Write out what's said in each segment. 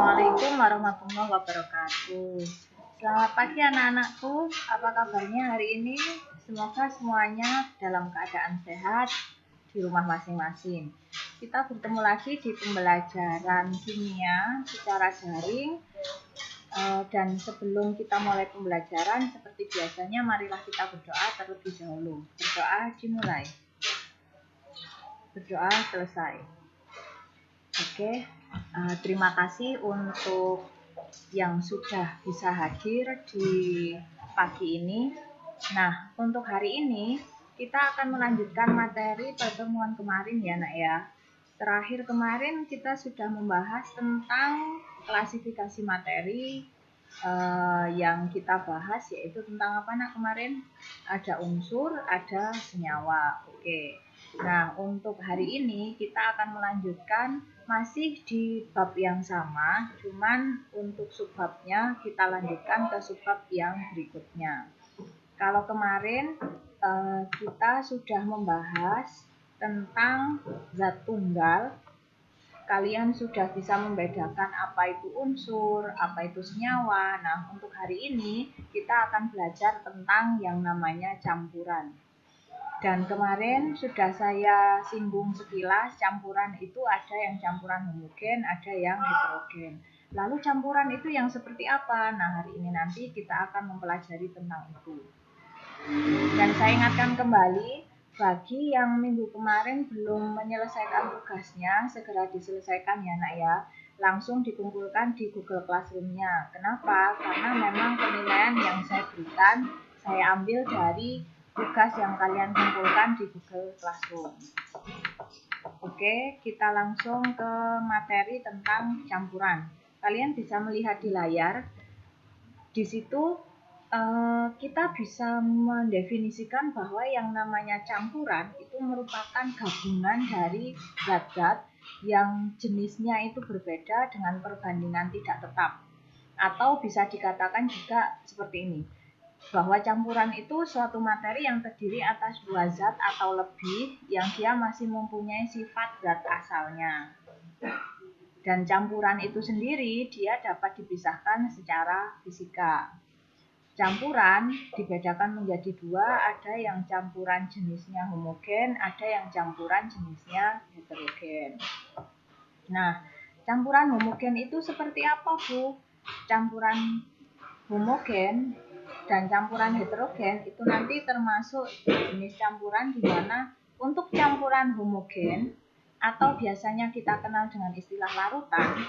Assalamualaikum warahmatullahi wabarakatuh. Selamat pagi anak-anakku, apa kabarnya hari ini? Semoga semuanya dalam keadaan sehat di rumah masing-masing. Kita bertemu lagi di pembelajaran kimia secara daring. Dan sebelum kita mulai pembelajaran, seperti biasanya marilah kita berdoa terlebih dahulu. Berdoa dimulai. Berdoa selesai. Oke. Terima kasih untuk yang sudah bisa hadir di pagi ini. Nah, untuk hari ini kita akan melanjutkan materi pertemuan kemarin ya nak ya. Terakhir kemarin kita sudah membahas tentang klasifikasi materi yang kita bahas, yaitu tentang apa nak kemarin? Ada unsur, ada senyawa. Oke. Nah, untuk hari ini kita akan melanjutkan masih di bab yang sama, cuman untuk subbabnya kita lanjutkan ke subbab yang berikutnya. Kalau kemarin kita sudah membahas tentang zat tunggal, kalian sudah bisa membedakan apa itu unsur, apa itu senyawa. Nah, untuk hari ini kita akan belajar tentang yang namanya campuran. Dan kemarin sudah saya singgung sekilas, campuran itu ada yang campuran homogen, ada yang heterogen. Lalu campuran itu yang seperti apa? Nah, hari ini nanti kita akan mempelajari tentang itu. Dan saya ingatkan kembali, bagi yang minggu kemarin belum menyelesaikan tugasnya, segera diselesaikan ya nak ya. Langsung dikumpulkan di Google Classroom-nya. Kenapa? Karena memang penilaian yang saya berikan, saya ambil dari tugas yang kalian kumpulkan di Google Classroom. Oke, kita langsung ke materi tentang campuran. Kalian bisa melihat di layar. Di situ kita bisa mendefinisikan bahwa yang namanya campuran itu merupakan gabungan dari zat-zat yang jenisnya itu berbeda dengan perbandingan tidak tetap. Atau bisa dikatakan juga seperti ini, bahwa campuran itu suatu materi yang terdiri atas dua zat atau lebih yang dia masih mempunyai sifat zat asalnya. Dan campuran itu sendiri dia dapat dipisahkan secara fisika. Campuran dibedakan menjadi dua, ada yang campuran jenisnya homogen, ada yang campuran jenisnya heterogen. Nah, campuran homogen itu seperti apa, Bu? Campuran homogen dan campuran heterogen itu nanti termasuk jenis campuran di mana untuk campuran homogen atau biasanya kita kenal dengan istilah larutan,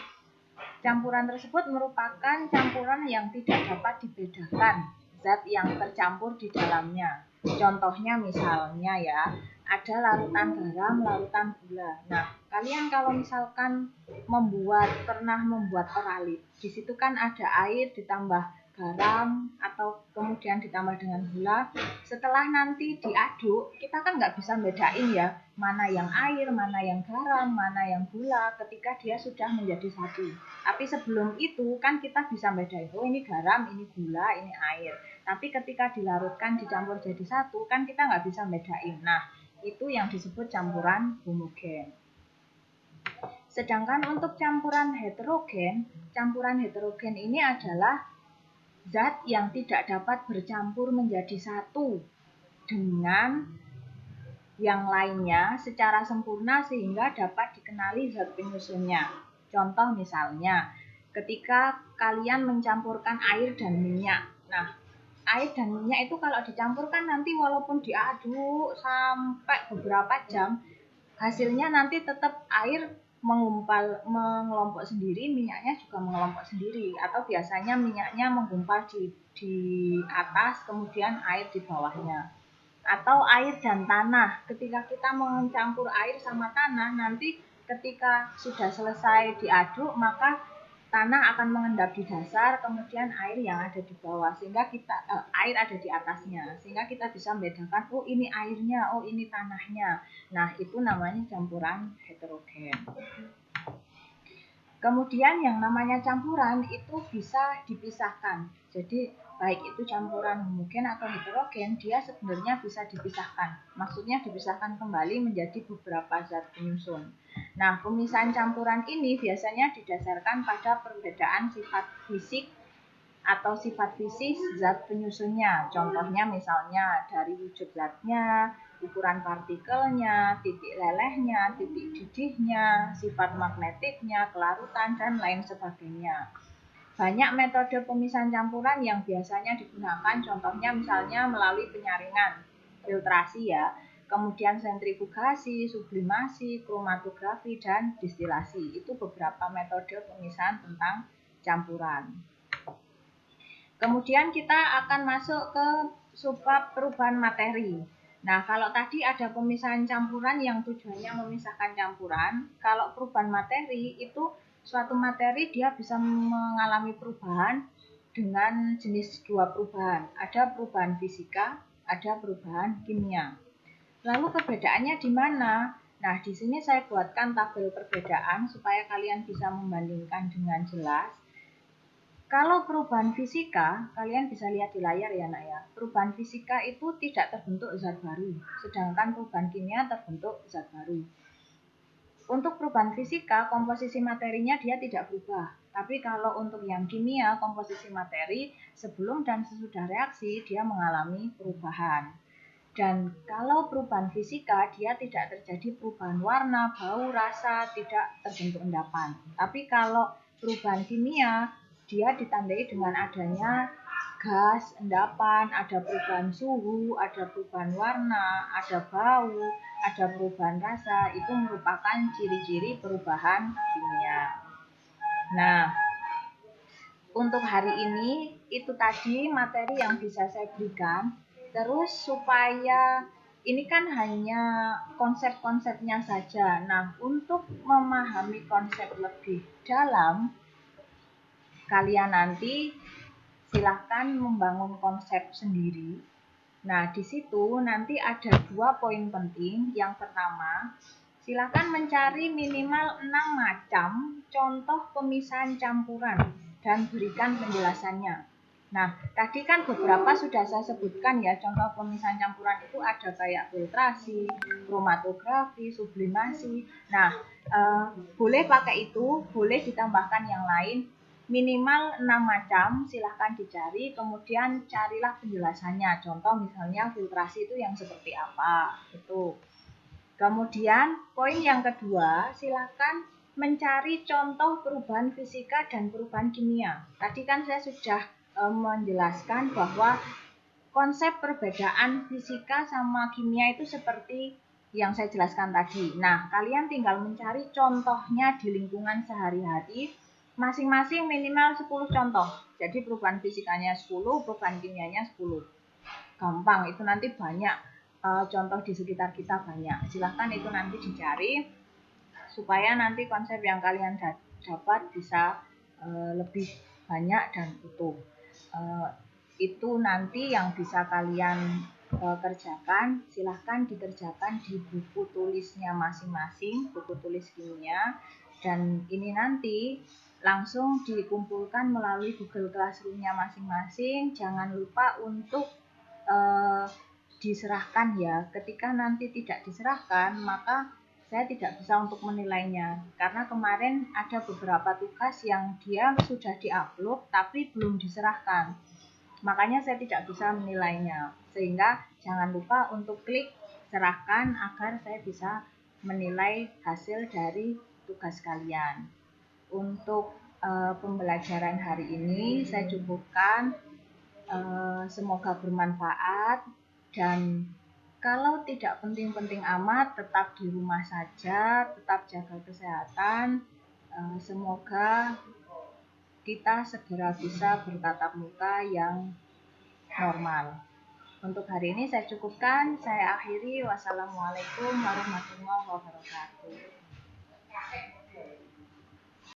campuran tersebut merupakan campuran yang tidak dapat dibedakan zat yang tercampur di dalamnya. Contohnya misalnya ya, ada larutan garam, larutan gula. Nah, kalian kalau misalkan pernah membuat peralik, di situ kan ada air ditambah garam atau kemudian ditambah dengan gula. Setelah nanti diaduk, kita kan nggak bisa bedain ya, mana yang air, mana yang garam, mana yang gula ketika dia sudah menjadi satu. Tapi sebelum itu kan kita bisa bedain, oh ini garam, ini gula, ini air. Tapi ketika dilarutkan, dicampur jadi satu, kan kita nggak bisa bedain. Nah, itu yang disebut campuran homogen. Sedangkan untuk campuran heterogen ini adalah zat yang tidak dapat bercampur menjadi satu dengan yang lainnya secara sempurna sehingga dapat dikenali zat penyusunnya. Contoh misalnya, ketika kalian mencampurkan air dan minyak. Nah, air dan minyak itu kalau dicampurkan nanti walaupun diaduk sampai beberapa jam, hasilnya nanti tetap air mengelompok sendiri, minyaknya juga mengelompok sendiri, atau biasanya minyaknya menggumpal di atas, kemudian air di bawahnya. Atau air dan tanah, ketika kita mencampur air sama tanah, nanti ketika sudah selesai diaduk, maka tanah akan mengendap di dasar, kemudian air yang ada di bawah, sehingga air ada di atasnya, sehingga kita bisa membedakan, oh ini airnya, oh ini tanahnya. Nah, itu namanya campuran heterogen. Kemudian yang namanya campuran itu bisa dipisahkan. Jadi baik itu campuran homogen atau heterogen, dia sebenarnya bisa dipisahkan. Maksudnya dipisahkan kembali menjadi beberapa zat penyusun. Nah, pemisahan campuran ini biasanya didasarkan pada perbedaan sifat fisik atau sifat fisik zat penyusunnya. Contohnya misalnya dari wujud zatnya, ukuran partikelnya, titik lelehnya, titik didihnya, sifat magnetiknya, kelarutan, dan lain sebagainya. Banyak metode pemisahan campuran yang biasanya digunakan, contohnya misalnya melalui penyaringan, filtrasi ya, kemudian sentrifugasi, sublimasi, kromatografi, dan distilasi. Itu beberapa metode pemisahan tentang campuran. Kemudian kita akan masuk ke subbab perubahan materi. Nah, kalau tadi ada pemisahan campuran yang tujuannya memisahkan campuran, kalau perubahan materi itu suatu materi dia bisa mengalami perubahan dengan jenis dua perubahan. Ada perubahan fisika, ada perubahan kimia. Lalu perbedaannya di mana? Nah, di sini saya buatkan tabel perbedaan supaya kalian bisa membandingkan dengan jelas. Kalau perubahan fisika, kalian bisa lihat di layar ya nak ya. Perubahan fisika itu tidak terbentuk zat baru, sedangkan perubahan kimia terbentuk zat baru. Untuk perubahan fisika, komposisi materinya dia tidak berubah. Tapi kalau untuk yang kimia, komposisi materi sebelum dan sesudah reaksi dia mengalami perubahan. Dan kalau perubahan fisika, dia tidak terjadi perubahan warna, bau, rasa, tidak terbentuk endapan. Tapi kalau perubahan kimia, dia ditandai dengan adanya gas, endapan, ada perubahan suhu, ada perubahan warna, ada bau, ada perubahan rasa. Itu merupakan ciri-ciri perubahan kimia. Nah, untuk hari ini itu tadi materi yang bisa saya berikan. Terus supaya ini kan hanya konsep-konsepnya saja. Nah, untuk memahami konsep lebih dalam, kalian nanti silahkan membangun konsep sendiri. Nah, di situ nanti ada 2 poin penting. Yang pertama, silahkan mencari minimal 6 macam contoh pemisahan campuran dan berikan penjelasannya. Nah, tadi kan beberapa sudah saya sebutkan ya, contoh pemisahan campuran itu ada kayak filtrasi, kromatografi, sublimasi. Nah, boleh pakai itu, boleh ditambahkan yang lain. Minimal 6 macam, silahkan dicari, kemudian carilah penjelasannya. Contoh misalnya filtrasi itu yang seperti apa, itu. Kemudian poin yang kedua, silahkan mencari contoh perubahan fisika dan perubahan kimia. Tadi kan saya sudah menjelaskan bahwa konsep perbedaan fisika sama kimia itu seperti yang saya jelaskan tadi. Nah, kalian tinggal mencari contohnya di lingkungan sehari-hari, masing-masing minimal 10 contoh. Jadi perubahan fisikanya 10, perubahan kimianya 10. Gampang, itu nanti banyak contoh di sekitar kita banyak. Silahkan itu nanti dicari supaya nanti konsep yang kalian dapat bisa lebih banyak dan utuh. Itu nanti yang bisa kalian kerjakan, silahkan dikerjakan di buku tulisnya masing-masing, buku tulis kimia. Dan ini nanti langsung dikumpulkan melalui Google Classroom-nya masing-masing. Jangan lupa untuk diserahkan ya. Ketika nanti tidak diserahkan, maka saya tidak bisa untuk menilainya. Karena kemarin ada beberapa tugas yang dia sudah diupload tapi belum diserahkan. Makanya saya tidak bisa menilainya. Sehingga jangan lupa untuk klik serahkan agar saya bisa menilai hasil dari tugas kalian. Untuk pembelajaran hari ini saya cukupkan. Semoga bermanfaat, dan kalau tidak penting-penting amat, tetap di rumah saja, tetap jaga kesehatan. Semoga kita segera bisa bertatap muka yang normal. Untuk hari ini saya cukupkan, saya akhiri. Wassalamualaikum warahmatullahi wabarakatuh.